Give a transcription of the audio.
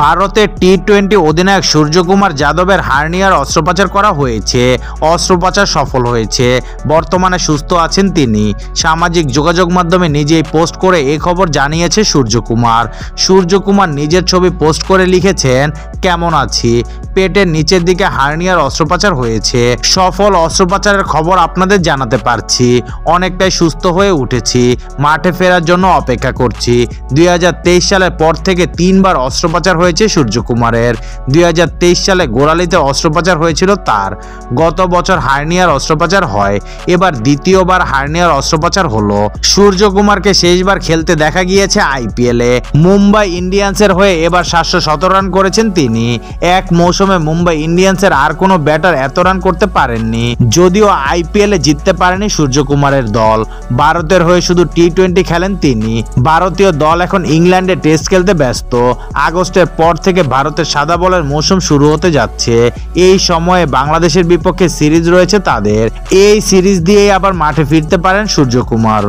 ভারতের টি-20 অধিনায়ক সূর্যকুমার যাদবের হার্নিয়ার অস্ত্রোপচার করা হয়েছে। অস্ত্রোপচার সফল হয়েছে। বর্তমানে সুস্থ আছেন তিনি। সামাজিক যোগাযোগ মাধ্যমে নিজেই পোস্ট করে এই খবর জানিয়েছে সূর্যকুমার। সূর্যকুমার নিজের ছবি পোস্ট করে লিখেছেন, কেমন আছি, পেটের নিচের দিকে হার্নিয়ার অস্ত্রোপচার হয়েছে। সফল অস্ত্রোপচারের খবর আপনাদের জানাতে পারছি। অনেকটাই সুস্থ হয়ে উঠেছি। মাঠে ফেরার জন্য অপেক্ষা করছি। 2023 সালের পর থেকে 3 বার অস্ত্রোপচার হয়েছে সূর্যকুমারের। 2023 সালে গোড়ালিতে অস্ত্রোপচার হয়েছিল তার। গত বছর হার্নিয়ার অস্ত্রোপচার হয়। এবার দ্বিতীয়বার হার্নিয়ার অস্ত্রোপচার হলো। সূর্যকুমারকে শেষবার খেলতে দেখা গিয়েছে আইপিএলে। মুম্বাই ইন্ডিয়ান্সের হয়ে এবার 717 রান করেছেন তিনি। এক মৌসুমে মুম্বাই ইন্ডিয়ান্সের আর কোনো ব্যাটার এত রান করতে পারেননি। যদিও আইপিএলে জিততে পারেনি সূর্যকুমারের দল। ভারতের হয়ে শুধু টি-20 খেলেন তিনি। ভারতীয় দল এখন ইংল্যান্ডে টেস্ট খেলতে ব্যস্ত। আগস্টের পর থেকে ভারতের সাদা বলের মৌসুম শুরু হতে যাচ্ছে। এই সময়ে বাংলাদেশের বিপক্ষে সিরিজ রয়েছে তাদের। এই সিরিজ দিয়েই আবার মাঠে ফিরতে পারেন সূর্যকুমার।